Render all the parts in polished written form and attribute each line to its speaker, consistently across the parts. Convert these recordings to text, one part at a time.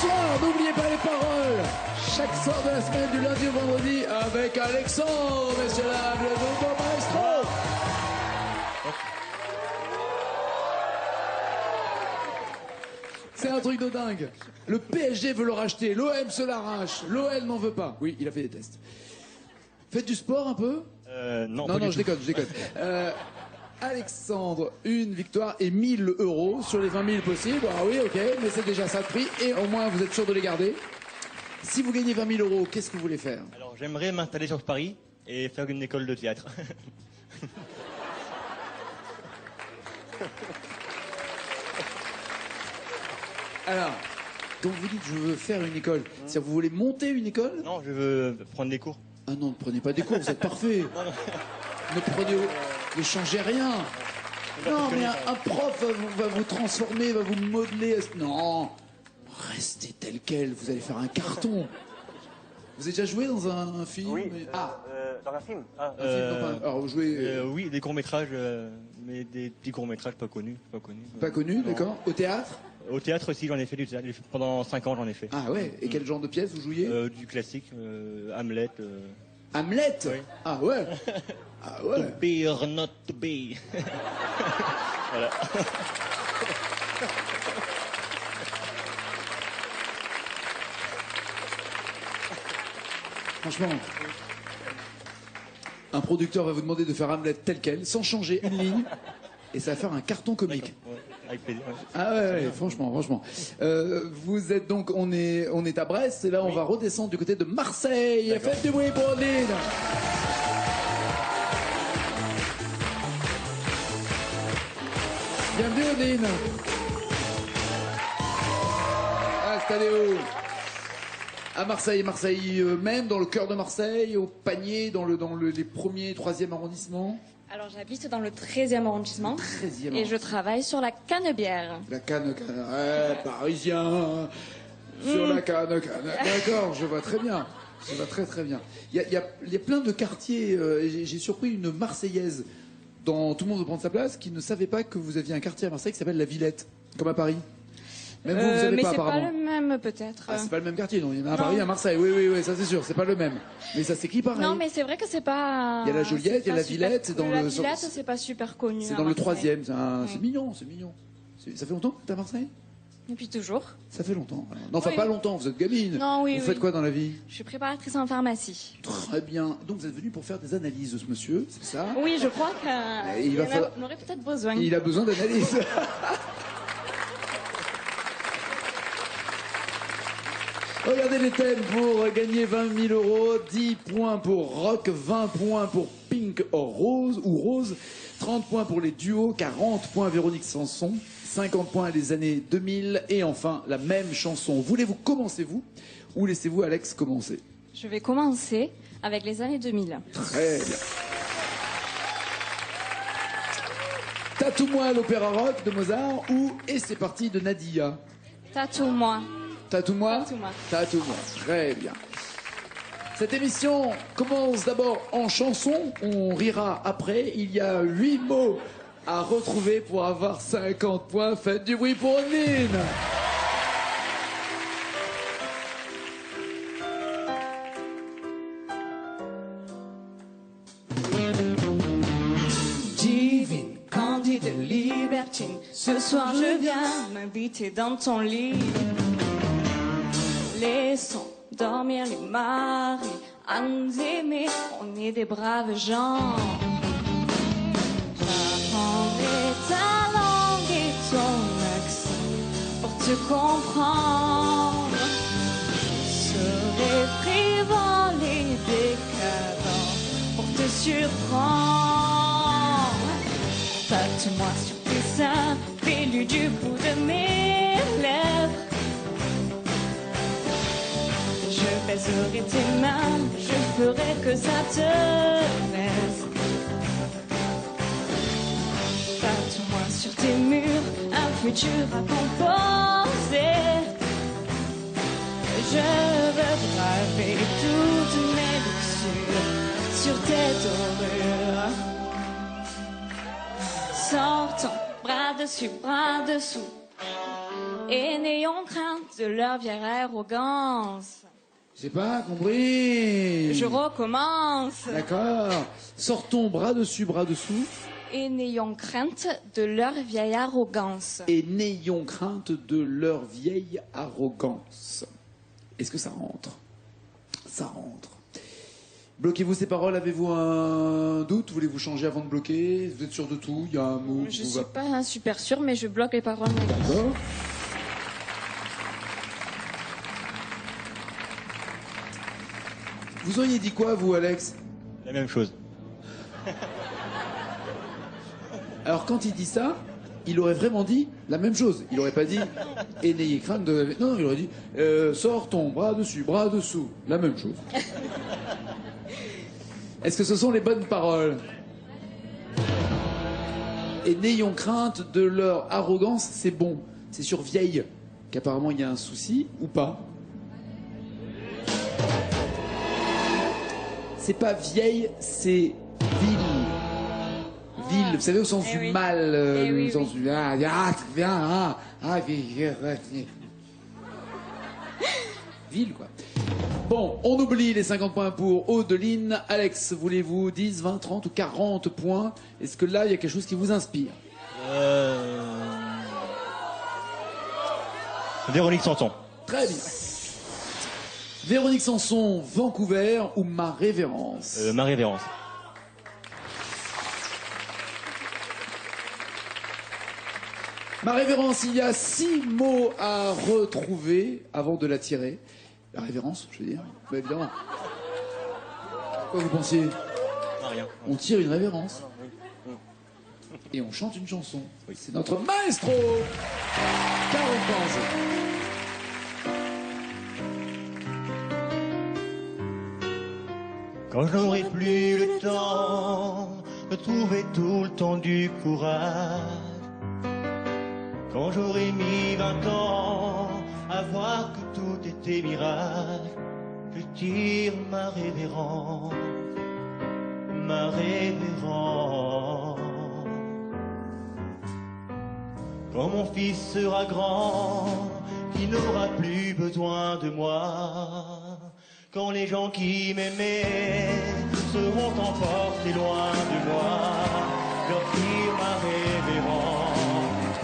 Speaker 1: soir, n'oubliez pas les paroles. Chaque soir de la semaine, du lundi au vendredi, avec Alexandre, messieurs dames, le nouveau maestro. C'est un truc de dingue. Le PSG veut le racheter, l'OM se l'arrache, l'OL n'en veut pas. Oui, il a fait des tests. Faites du sport un peu?
Speaker 2: Non,
Speaker 1: Non, je déconne. Alexandre, une victoire et 1000 € sur les 20 000 possibles. Ah oui, ok, mais c'est déjà ça de prix. Et au moins, vous êtes sûr de les garder. Si vous gagnez 20 000 €, qu'est-ce que vous voulez faire?
Speaker 2: Alors, j'aimerais m'installer sur Paris et faire une école de théâtre.
Speaker 1: Alors, quand vous dites je veux faire une école, c'est-à-dire vous voulez monter une école?
Speaker 2: Non, je veux prendre des cours.
Speaker 1: Ah non, ne prenez pas des cours, vous êtes parfait. Ne changez rien. Non, mais un prof va vous transformer, va vous modeler. Non, restez tel quel, vous allez faire un carton. Vous avez déjà joué dans un film?
Speaker 2: Oui,
Speaker 1: mais...
Speaker 2: dans un film.
Speaker 1: Un film, non, pas... Alors, vous jouez...
Speaker 2: Oui, des courts-métrages, mais des petits courts-métrages pas connus.
Speaker 1: Pas connus, d'accord. Au théâtre?
Speaker 2: Au théâtre aussi, j'en ai fait du théâtre. Pendant 5 ans, j'en ai fait.
Speaker 1: Ah ouais, et quel genre de pièce vous jouiez?
Speaker 2: Du classique, Hamlet.
Speaker 1: Hamlet?
Speaker 2: Oui.
Speaker 1: Ah ouais. Ah ouais.
Speaker 2: To be or not to be. Voilà.
Speaker 1: Franchement, un producteur va vous demander de faire Hamlet tel quel, sans changer une ligne, et ça va faire un carton comique.
Speaker 2: Ouais, avec plaisir. Ouais.
Speaker 1: Ah ouais, franchement. Vous êtes donc, on est à Brest, et là on va redescendre du côté de Marseille. Faites du bruit pour Odile. Bienvenue Odile. Installez-vous. À Marseille, même, dans le cœur de Marseille, au Panier, dans les premiers, 3e arrondissements.
Speaker 3: Alors j'habite dans le 13e arrondissement.
Speaker 1: 13e
Speaker 3: et je travaille sur la Canebière.
Speaker 1: La canne, parisien, sur la canne. D'accord, je vois très bien. Je vois très très bien. Il y a plein de quartiers. J'ai surpris une Marseillaise dans Tout le monde veut prendre sa place qui ne savait pas que vous aviez un quartier à Marseille qui s'appelle la Villette, comme à Paris. Même vous savez
Speaker 3: mais
Speaker 1: pas
Speaker 3: c'est
Speaker 1: apparemment.
Speaker 3: pas le même peut-être.
Speaker 1: Ah, c'est pas le même quartier, non. Il y en a à Paris, à Marseille. Oui, ça c'est sûr. C'est pas le même. Mais ça s'écrit pareil.
Speaker 3: Non, mais c'est vrai que c'est pas.
Speaker 1: Il y a la Joliette, il y a la Villette, c'est dans
Speaker 3: la
Speaker 1: le.
Speaker 3: Villette, c'est pas super connu.
Speaker 1: C'est
Speaker 3: à
Speaker 1: dans le
Speaker 3: Marseille.
Speaker 1: 3e. C'est mignon. Ça fait longtemps que t'es à Marseille?
Speaker 3: Depuis toujours.
Speaker 1: Ça fait longtemps. Non, enfin
Speaker 3: Oui.
Speaker 1: pas longtemps. Vous êtes gamine.
Speaker 3: Non, oui.
Speaker 1: Vous faites quoi dans la vie?
Speaker 3: Je suis préparatrice en pharmacie.
Speaker 1: Très bien. Donc vous êtes venu pour faire des analyses, ce monsieur, c'est ça?
Speaker 3: Oui, je crois
Speaker 1: il va falloir-
Speaker 3: en aurait peut-être besoin.
Speaker 1: Il a besoin d'analyses. Regardez les thèmes pour gagner 20 000 €. 10 points pour rock, 20 points pour Pink ou Rose, 30 points pour les duos, 40 points Véronique Sanson, 50 points les années 2000 et enfin la même chanson. Voulez-vous commencer vous ou laissez-vous Alex commencer?
Speaker 3: Je vais commencer avec les années 2000.
Speaker 1: Très bien. Tatoue-moi l'opéra rock de Mozart ou Et c'est parti de Nadia?
Speaker 3: Tatoue-moi.
Speaker 1: Tatoue-moi.
Speaker 3: Tatoue-moi.
Speaker 1: Tatoue-moi. Très bien. Cette émission commence d'abord en chanson. On rira après. Il y a 8 mots à retrouver pour avoir 50 points. Faites du bruit pour Odile.
Speaker 3: Divine, candide, libertine. Ce soir je viens m'inviter dans ton lit. Laissons dormir les maris à nous aimer. On est des braves gens. J'apprendrai ta langue et ton accent pour te comprendre. Je serai frivole et décadent pour te surprendre. Tatoue-moi sur tes seins, fais-lui du bout de mes lèvres. Je baiserai tes mains, je ferai que ça te plaise. Tatoue-moi sur tes murs, un futur à composer. Je veux graver toutes mes luxures sur tes dorures. Sortons bras dessus, bras dessous. Et n'ayons crainte de leur vieille arrogance.
Speaker 1: J'ai pas compris.
Speaker 3: Je recommence.
Speaker 1: D'accord. Sors ton bras dessus, bras dessous.
Speaker 3: Et n'ayons crainte de leur vieille arrogance.
Speaker 1: Et n'ayons crainte de leur vieille arrogance. Est-ce que ça rentre? Ça rentre. Bloquez-vous ces paroles, avez-vous un doute? Voulez-vous changer avant de bloquer? Vous êtes sûr de tout? Il y a un mot qui
Speaker 3: Je
Speaker 1: vous
Speaker 3: suis
Speaker 1: va?
Speaker 3: pas super sûre, mais je bloque les paroles.
Speaker 1: D'accord. Vous auriez dit quoi, vous, Alex?
Speaker 2: La même chose.
Speaker 1: Alors, quand il dit ça, il aurait vraiment dit la même chose. Il aurait pas dit « Et n'ayez crainte de... » Non, il aurait dit « Sors ton bras dessus, bras dessous. » La même chose. Est-ce que ce sont les bonnes paroles? Et n'ayons crainte de leur arrogance, c'est bon. C'est sur vieille qu'apparemment il y a un souci, ou pas? C'est pas vieille, c'est ville. Ville, vous savez, au sens
Speaker 3: Eh
Speaker 1: du
Speaker 3: oui.
Speaker 1: mal,
Speaker 3: Eh
Speaker 1: au
Speaker 3: oui,
Speaker 1: sens
Speaker 3: oui.
Speaker 1: du... Ville, quoi. Bon, on oublie les 50 points pour Audeline. Alex, voulez-vous 10, 20, 30 ou 40 points? Est-ce que là, il y a quelque chose qui vous inspire?
Speaker 2: Véronique Sanson.
Speaker 1: Très bien. Véronique Sanson, Vancouver ou Ma Révérence?
Speaker 2: Ma révérence.
Speaker 1: Ma Révérence, il y a 6 mots à retrouver avant de la tirer. La révérence, je veux dire. Bah, évidemment. Quoi vous pensiez?
Speaker 2: Ah, rien.
Speaker 1: On tire une révérence. Et on chante une chanson.
Speaker 2: Oui.
Speaker 1: C'est notre maestro 40 ans.
Speaker 2: Quand j'aurai plus le temps de trouver tout le temps du courage, quand j'aurai mis 20 ans à voir que tout était mirage, je tire ma révérence, ma révérence. Quand mon fils sera grand, qu'il n'aura plus besoin de moi, quand les gens qui m'aimaient seront emportés loin de moi, je leur tire ma révérence,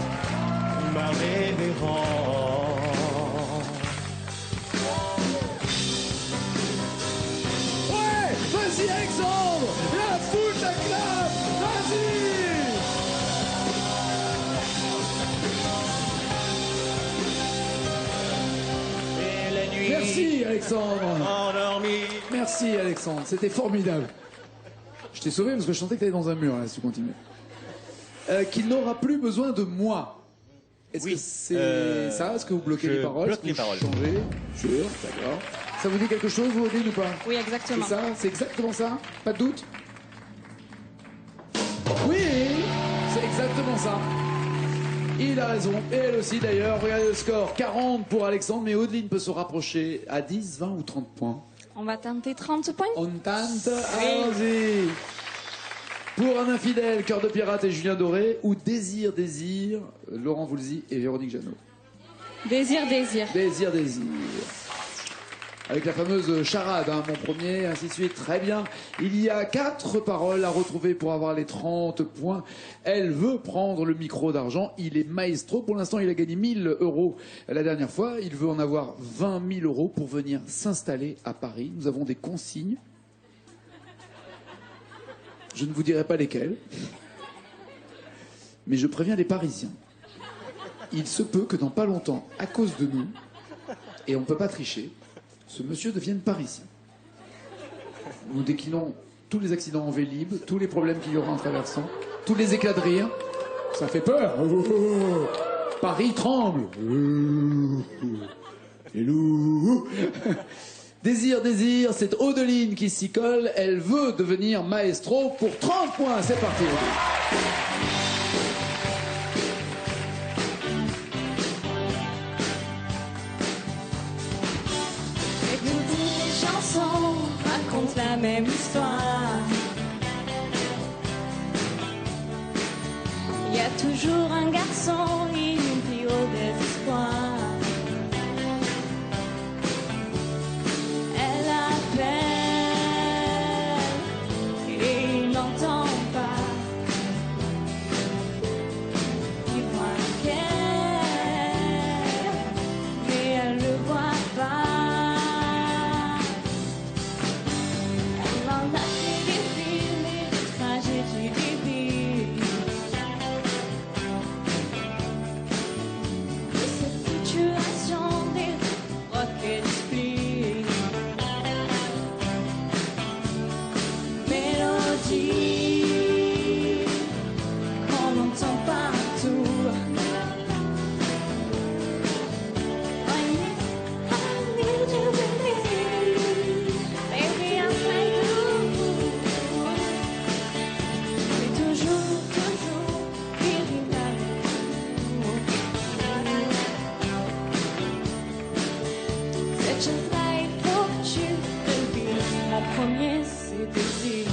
Speaker 2: ma révérence.
Speaker 1: Ouais, vas-y Alexandre, la foule t'acclame, vas-y.
Speaker 2: Et la nuit
Speaker 1: Merci Alexandre.
Speaker 2: endormie.
Speaker 1: Merci Alexandre, c'était formidable. Je t'ai sauvé parce que je sentais que t'allais dans un mur là, si tu continues. Qu'il n'aura plus besoin de moi. Est-ce
Speaker 2: Oui,
Speaker 1: que c'est ça? Est-ce que vous bloquez
Speaker 2: je
Speaker 1: les paroles?
Speaker 2: bloque
Speaker 1: Est-ce que
Speaker 2: les
Speaker 1: vous
Speaker 2: paroles.
Speaker 1: changez? Sûr, d'accord. Ça vous dit quelque chose, vous, Odile, ou pas?
Speaker 3: Oui,
Speaker 1: C'est
Speaker 3: exactement.
Speaker 1: ça? C'est exactement ça? Pas de doute? Oui, c'est exactement ça. Il a raison, et elle aussi d'ailleurs. Regardez le score, 40 pour Alexandre, mais Audeline peut se rapprocher à 10, 20 ou 30 points.
Speaker 3: On va tenter 30 points.
Speaker 1: On tente, allons-y. Pour un infidèle, Cœur de pirate et Julien Doré, ou Désir, désir, Laurent Voulzy et Véronique Jeannot.
Speaker 3: Désir, désir.
Speaker 1: Désir, désir. Avec la fameuse charade, hein, mon premier, ainsi de suite. Très bien. Il y a 4 paroles à retrouver pour avoir les 30 points. Elle veut prendre le micro d'argent. Il est maestro. Pour l'instant, il a gagné 1000 euros la dernière fois. Il veut en avoir 20 000 euros pour venir s'installer à Paris. Nous avons des consignes. Je ne vous dirai pas lesquelles. Mais je préviens les Parisiens. Il se peut que dans pas longtemps, à cause de nous, et on ne peut pas tricher, ce monsieur devienne parisien. Nous déclinons tous les accidents en Vélib, tous les problèmes qu'il y aura en traversant, tous les éclats de rire. Ça fait peur. Paris tremble. Les loups. Désir, désir, c'est Audeline qui s'y colle. Elle veut devenir maestro pour 30 points. C'est parti.
Speaker 3: Et que toutes les chansons racontent la même histoire. Il y a toujours un garçon, une fille au désespoir. je travaille trop, je suis de vie. Mon premier, c'est désir.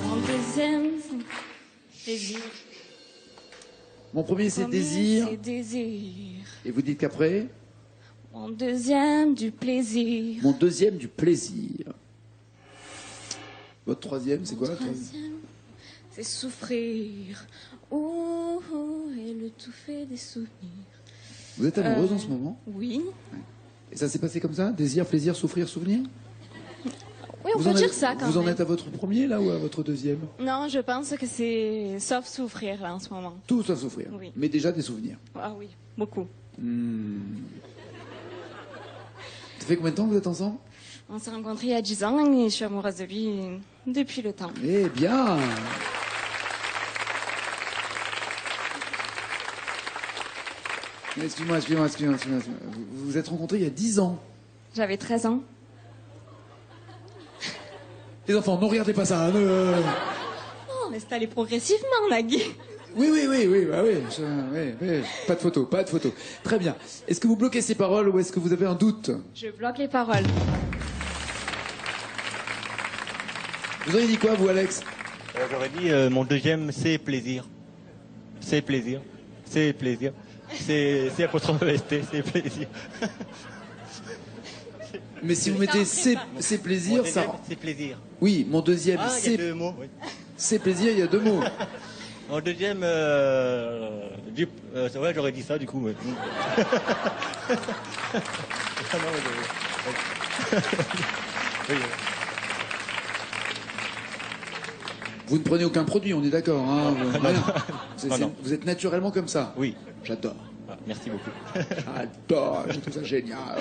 Speaker 3: Mon deuxième, c'est désir.
Speaker 1: Mon premier, c'est
Speaker 3: Mon premier,
Speaker 1: désir.
Speaker 3: c'est désir.
Speaker 1: Et vous dites qu'après?
Speaker 3: Mon deuxième, du plaisir.
Speaker 1: Mon deuxième, du plaisir. Votre troisième, c'est quoi?
Speaker 3: Troisième, c'est souffrir. Oh, oh, et le tout fait des souvenirs.
Speaker 1: Vous êtes amoureuse en ce moment?
Speaker 3: Oui.
Speaker 1: Et ça s'est passé comme ça? Désir, plaisir, souffrir, souvenir?
Speaker 3: Oui, on
Speaker 1: Vous
Speaker 3: peut
Speaker 1: en
Speaker 3: dire
Speaker 1: êtes-
Speaker 3: ça quand
Speaker 1: Vous en
Speaker 3: même.
Speaker 1: êtes à votre premier, là, ou à votre deuxième?
Speaker 3: Non, je pense que c'est sauf souffrir là, en ce moment.
Speaker 1: Tout sauf souffrir.
Speaker 3: Oui.
Speaker 1: Mais déjà des souvenirs.
Speaker 3: Ah oui, beaucoup.
Speaker 1: Ça fait combien de temps que vous êtes ensemble?
Speaker 3: On s'est rencontrés il y a 10 ans et je suis amoureuse de lui depuis le temps.
Speaker 1: Eh bien! Excuse-moi. Vous vous êtes rencontrés il y a 10 ans.
Speaker 3: J'avais 13 ans.
Speaker 1: Les enfants, ne regardez pas ça. Hein,
Speaker 3: Oh, mais c'est allé progressivement, Nagui.
Speaker 1: Oui, bah oui, oui. Pas de photo. Très bien. Est-ce que vous bloquez ces paroles ou est-ce que vous avez un doute?
Speaker 3: Je bloque les paroles.
Speaker 1: Vous auriez dit quoi, vous, Alex?
Speaker 2: J'aurais dit mon deuxième, c'est plaisir. C'est plaisir. C'est plaisir. C'est apostrophe ST, c'est plaisir.
Speaker 1: Mais si vous mettez c'est
Speaker 2: Mon
Speaker 1: plaisir, ça...
Speaker 2: deuxième, c'est plaisir.
Speaker 1: Oui, mon deuxième,
Speaker 2: Ah, il y a
Speaker 1: c'est
Speaker 2: 2 mots. Oui.
Speaker 1: plaisir, il y a 2 mots.
Speaker 2: Mon deuxième, ouais, j'aurais dit ça du coup. Ouais. Ah, non, oui.
Speaker 1: Vous ne prenez aucun produit, on est d'accord. Hein, rien.
Speaker 2: Non.
Speaker 1: Vous êtes naturellement comme ça.
Speaker 2: Oui.
Speaker 1: J'adore.
Speaker 2: Ah, merci beaucoup.
Speaker 1: J'adore, je trouve ça génial.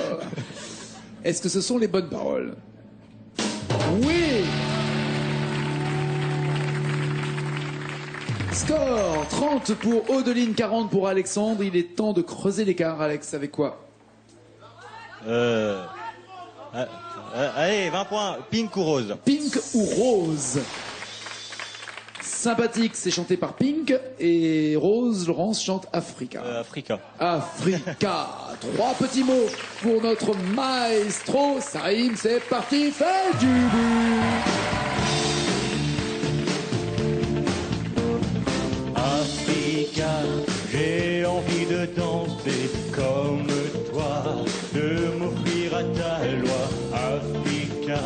Speaker 1: Est-ce que ce sont les bonnes paroles? Oui! Score 30 pour Odeline, 40 pour Alexandre. Il est temps de creuser l'écart, Alex. Avec quoi?
Speaker 2: Allez, 20 points. Pink ou rose?
Speaker 1: Pink ou rose? Sympathique, c'est chanté par Pink. Et Rose, Laurence chante Africa.
Speaker 2: Africa.
Speaker 1: Africa. 3 petits mots pour notre maestro. Ça rime, c'est parti, fait du bruit.
Speaker 2: Africa, j'ai envie de danser comme toi, de m'offrir à ta loi. Africa,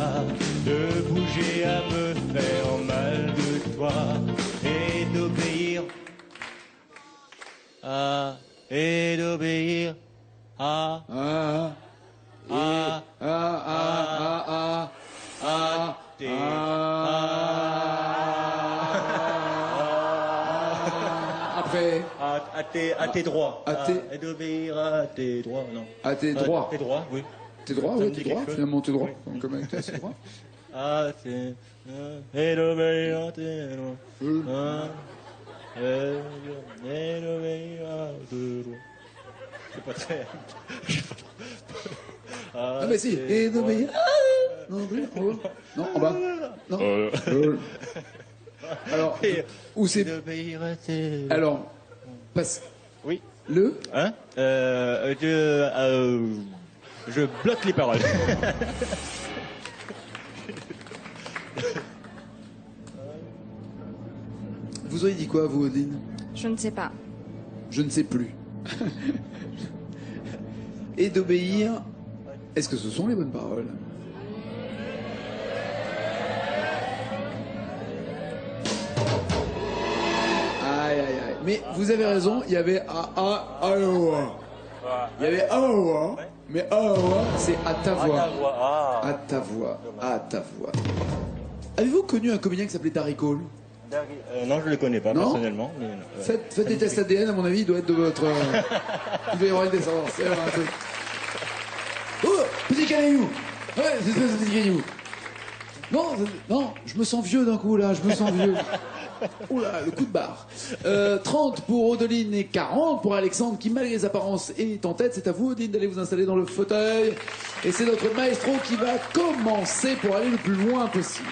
Speaker 2: de bouger à me faire mal de toi et d'obéir à
Speaker 1: Après,
Speaker 2: à tes droits.
Speaker 1: À tes-
Speaker 2: Et d'obéir à tes droits, non.
Speaker 1: à tes droits.
Speaker 2: Tes droits, oui.
Speaker 1: Tes droits,
Speaker 2: Ça
Speaker 1: oui,
Speaker 2: me
Speaker 1: tes
Speaker 2: dit
Speaker 1: droits.
Speaker 2: quelque chose.
Speaker 1: Finalement, tes droits.
Speaker 2: Oui.
Speaker 1: Comme avec toi, c'est droit.
Speaker 2: Ah, c'est... Et d'obéir à tes droits. Et d'obéir à tes droits. C'est pas très...
Speaker 1: Ah, mais si. Et d'obéir. Non, plus. En haut. Non, en bas. Non. Alors, où c'est.
Speaker 2: D'obéir à tes...
Speaker 1: Alors, passe.
Speaker 2: Oui.
Speaker 1: Le.
Speaker 2: Hein je bloque les paroles.
Speaker 1: Vous auriez dit quoi, vous, Odine?
Speaker 3: Je ne sais pas.
Speaker 1: Je ne sais plus. Et d'obéir. Est-ce que ce sont les bonnes paroles? Aïe, aïe, aïe. Mais vous avez raison, il y avait Aowa. Il y avait Aowa, mais Aowa, c'est à ta voix. À ta voix. À ta voix. Avez-vous connu un comédien qui s'appelait Darry Cole?
Speaker 2: Non, je ne le connais pas
Speaker 1: Non
Speaker 2: personnellement. Mais,
Speaker 1: Faites des tests ADN, à mon avis, il doit être de votre. Il doit y avoir une descendance. C'est un truc. Oh, petit caillou. Ouais, c'est ce petit caillou. Non, non, je me sens vieux d'un coup là, je me sens vieux. Oula, le coup de barre. 30 pour Odeline et 40 pour Alexandre qui, malgré les apparences, est en tête. C'est à vous, Odeline, d'aller vous installer dans le fauteuil. Et c'est notre maestro qui va commencer pour aller le plus loin possible.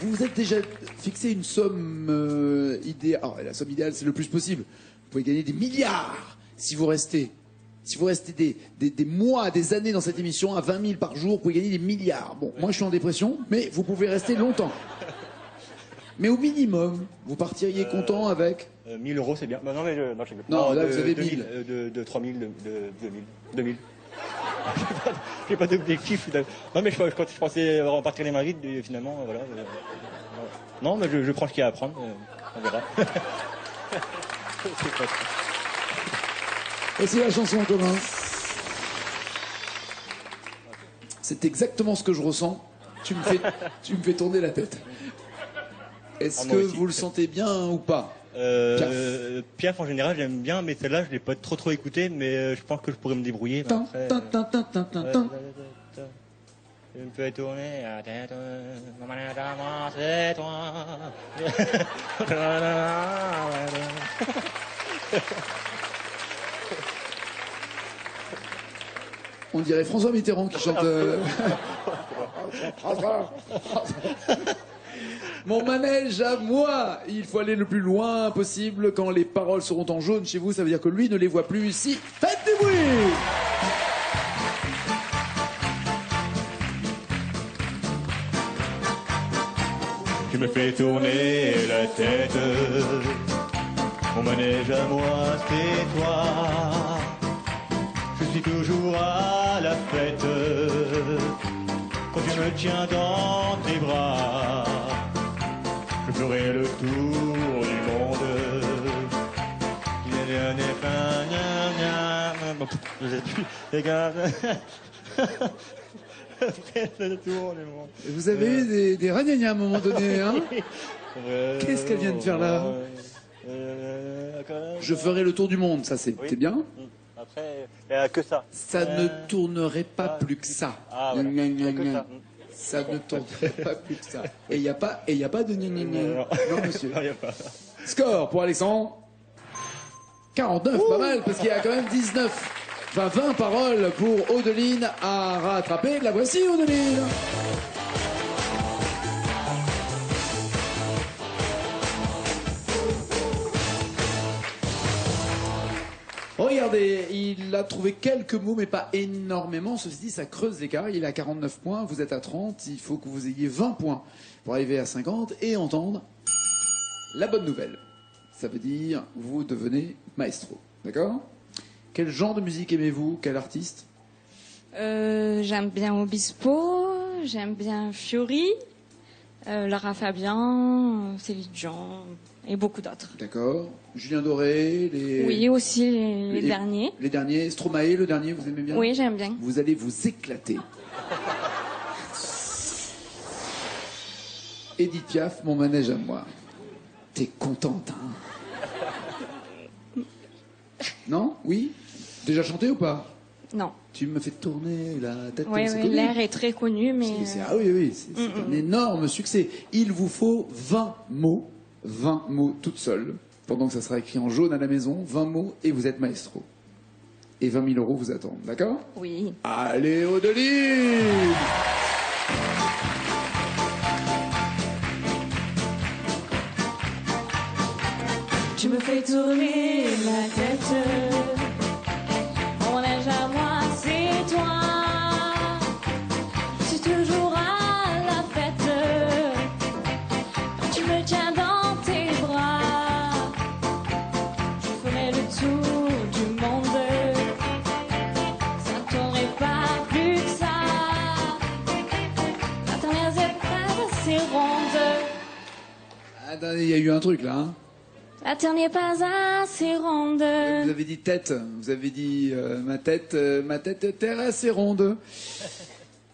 Speaker 1: Vous vous êtes déjà fixé une somme idéale. Alors, la somme idéale, c'est le plus possible. Vous pouvez gagner des milliards si vous restez Si vous restez des mois, des années dans cette émission, à 20 000 par jour, vous pouvez gagner des milliards. Bon, moi je suis en dépression, mais vous pouvez rester longtemps. Mais au minimum, vous partiriez content avec
Speaker 2: 1000 euros, c'est bien. Bah, non, mais non, je
Speaker 1: Non, là, vous avez
Speaker 2: 2000,
Speaker 1: 1000.
Speaker 2: de 3000, de 2000. J'ai pas d'objectif. Non, mais quand je pensais repartir les mains vides, finalement, voilà. Non, mais je prends ce qu'il y a à prendre. On verra. C'est pas ça.
Speaker 1: Voici la chanson en commun. C'est exactement ce que je ressens. Tu me fais tourner la tête. Est-ce que vous le sentez bien ou pas?
Speaker 2: Piaf en général j'aime bien, mais celle-là je l'ai pas trop écouté, mais je pense que je pourrais me débrouiller.
Speaker 1: Tin, tin, tin, tin, tin, tin, tin.
Speaker 2: Je me fais tourner la tête, c'est toi.
Speaker 1: On dirait François Mitterrand qui chante. Mon manège à moi. Il faut aller le plus loin possible. Quand les paroles seront en jaune chez vous, ça veut dire que lui ne les voit plus ici. Faites du bruit.
Speaker 2: Tu me fais tourner la tête, mon manège à moi c'est toi. Je suis toujours à la fête, quand tu me tiens dans tes bras. Je ferai le tour du monde. Je sais plus, les gars. Le tour du monde.
Speaker 1: Vous avez eu des ragnagnas à un moment donné, hein? Qu'est-ce qu'elle vient de faire là? Je ferai le tour du monde, ça c'était bien.
Speaker 2: Après, il n'y a que ça.
Speaker 1: Ça ne tournerait pas plus que ça.
Speaker 2: Ah, voilà.
Speaker 1: Gna, gna,
Speaker 2: Il y a que
Speaker 1: gna.
Speaker 2: ça.
Speaker 1: Ça ne tournerait pas plus que ça. Et il n'y a pas de gna, gna, gna.
Speaker 2: Non.
Speaker 1: Non, monsieur.
Speaker 2: Non, il y a pas.
Speaker 1: Score pour Alexandre. 49, pas mal, parce qu'il y a quand même 19. Enfin, 20 paroles pour Audeline à rattraper. La voici, Audeline. Regardez, il a trouvé quelques mots, mais pas énormément. Ceci dit, ça creuse l'écart. Il est à 49 points, vous êtes à 30. Il faut que vous ayez 20 points pour arriver à 50 et entendre la bonne nouvelle. Ça veut dire, vous devenez maestro. D'accord? Quel genre de musique aimez-vous? Quel artiste?
Speaker 3: J'aime bien Obispo, j'aime bien Fiori, Lara Fabian, Céline Dion et beaucoup d'autres.
Speaker 1: D'accord. Julien Doré,
Speaker 3: Oui, aussi les derniers.
Speaker 1: Les derniers. Stromae, le dernier, vous aimez bien?
Speaker 3: Oui, j'aime bien.
Speaker 1: Vous allez vous éclater. Edith Piaf, mon manège à moi. T'es contente, hein? Non? Oui? Déjà chanté ou pas?
Speaker 3: Non.
Speaker 1: Tu me fais tourner la tête.
Speaker 3: Oui,
Speaker 1: c'est
Speaker 3: oui,
Speaker 1: connu.
Speaker 3: l'air est très connu, mais...
Speaker 1: Ah oui, oui, c'est un énorme succès. Il vous faut 20 mots toutes seules, pendant que ça sera écrit en jaune à la maison, 20 mots et vous êtes maestro. Et 20 000 euros vous attendent, d'accord?
Speaker 3: Oui.
Speaker 1: Allez, Audeline!
Speaker 3: Tu me fais tourner la tête. Mon manège à moi, c'est toi. Je suis toujours à la fête. Quand tu me tiens dans tes bras, je ferai le tour du monde. Ça ne tournerait pas plus que ça. La dernière étape, c'est ronde.
Speaker 1: Attendez, il y a eu un truc là, hein?
Speaker 3: La terre n'est pas assez ronde.
Speaker 1: Vous avez dit tête, vous avez dit ma tête terre assez ronde.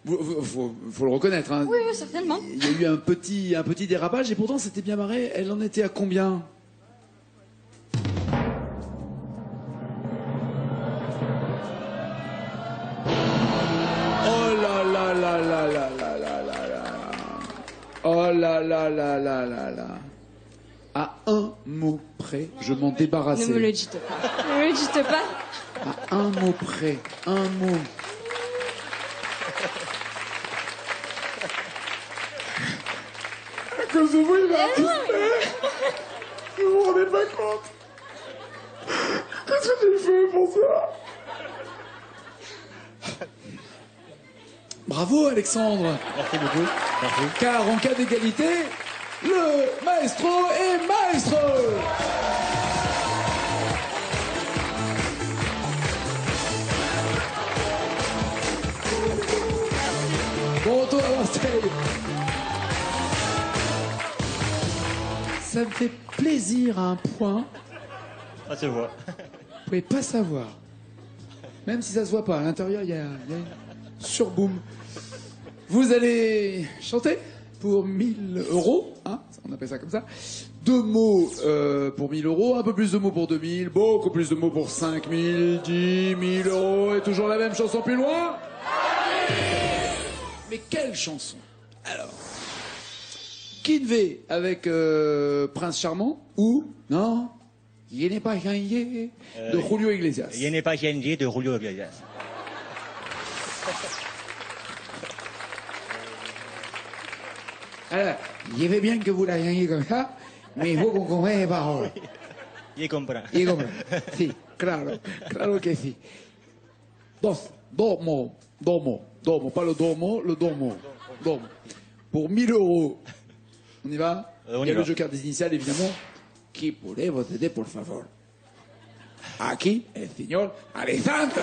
Speaker 1: Faut le reconnaître, hein.
Speaker 3: Oui, oui, certainement.
Speaker 1: Il y a eu un petit dérapage et pourtant c'était bien marré. Elle en était à combien? Oh là là là là là là là là là. Oh là là là là là là. À un mot près, je m'en débarrassais.
Speaker 3: Ne me le dites pas. Ne me le dites pas.
Speaker 1: À un mot près, un mot. À cause de vous, il va vous vous rendez pas compte? Qu'est-ce que j'ai fait pour ça? Bravo Alexandre.
Speaker 2: Merci beaucoup. Merci.
Speaker 1: Car en cas d'égalité, le maestro est maestro. Bon tour à l'installé. Ça me fait plaisir à un point.
Speaker 2: Ça se voit.
Speaker 1: Vous pouvez pas savoir. Même si ça se voit pas, à l'intérieur, il y a une surboom. Vous allez chanter pour 1000 euros, hein, on appelle ça comme ça. 2 mots pour 1000 euros, un peu plus de mots pour 2000, beaucoup plus de mots pour 5000, 10 000 euros, et toujours la même chanson plus loin. Mais quelle chanson? Alors, Kinvey avec Prince Charmant ou non? Il n'est pas gagné de Julio Iglesias.
Speaker 2: Il n'est pas gagné de Julio Iglesias.
Speaker 1: Alors, je veux bien que vous la gagnez comme ça, mais il faut qu'on comprenne les paroles.
Speaker 2: Il comprend.
Speaker 1: Y comprend. Si, claro, claro que si. Domo, pas le domo, le domo. Pour 1000 euros, on y va?
Speaker 2: On
Speaker 1: Il y a
Speaker 2: y va.
Speaker 1: le joker des initiales, évidemment. Qui pourrait vous aider, por favor? Aquí, el señor Alessandro.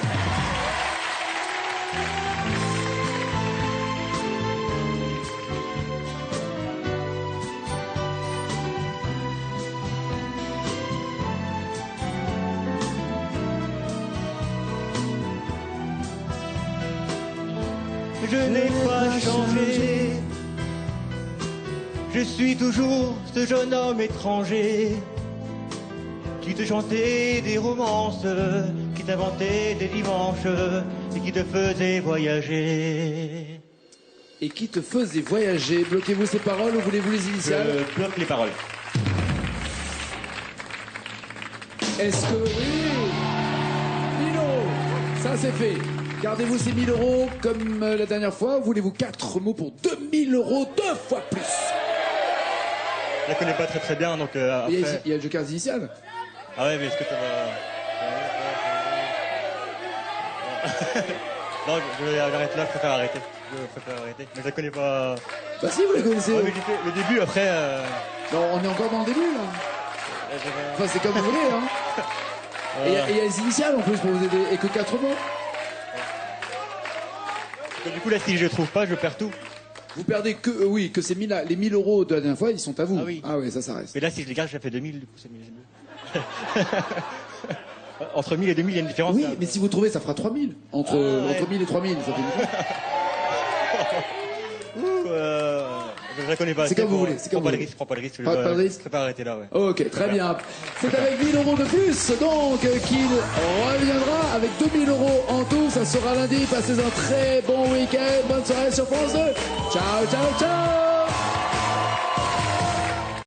Speaker 2: Je n'ai pas changé. Je suis toujours ce jeune homme étranger qui te chantait des romances, qui t'inventait des dimanches et qui te faisait voyager.
Speaker 1: Et qui te faisait voyager? Bloquez-vous ces paroles ou voulez-vous les initiales?
Speaker 2: Je bloque les paroles.
Speaker 1: Est-ce que oui? 1000 euros, ça c'est fait. Gardez-vous ces 1000 euros comme la dernière fois. Voulez-vous 4 mots pour 2000 euros, 2 fois plus?
Speaker 2: Je la connais pas très très bien, donc
Speaker 1: Il y a,
Speaker 2: après...
Speaker 1: il y a le joker des initiales.
Speaker 2: Ah ouais, mais est-ce que ça va... Non, je vais arrêter là, je préfère arrêter. Mais je la connais pas...
Speaker 1: Bah si, vous les connaissez.
Speaker 2: Ouais, mais j'ai fait le début, après...
Speaker 1: Non, on est encore dans le début là. Enfin, c'est comme vous voulez, hein. Et il y a les initiales en plus pour vous aider. Et que 4 mots.
Speaker 2: Du coup, là, si je trouve pas, je perds tout.
Speaker 1: Vous perdez que, oui, que ces 1000, les 1000 euros de la dernière fois, ils sont à vous.
Speaker 2: Ah oui.
Speaker 1: Ah oui, ça reste.
Speaker 2: Mais là, si je les garde, ça fait 2000, du coup, c'est 1000. Entre 1000 et 2000, il y a une différence.
Speaker 1: Oui,
Speaker 2: là.
Speaker 1: mais si vous trouvez, ça fera 3000. Entre,
Speaker 2: ouais.
Speaker 1: entre 1000 et 3000, ça fait une fois.
Speaker 2: Je la connais pas.
Speaker 1: C'est comme vous voulez, c'est comme
Speaker 2: Prends pas
Speaker 1: vous
Speaker 2: de risque, prends pas de risque.
Speaker 1: Pas de risque.
Speaker 2: Je préfère arrêter là, ouais.
Speaker 1: Ok, très bien. C'est avec 1000 euros de plus, donc, qu'il reviendra avec 2000 euros en tout. Ça sera lundi. Passez un très bon week-end. Bonne soirée sur France 2. Ciao, ciao, ciao.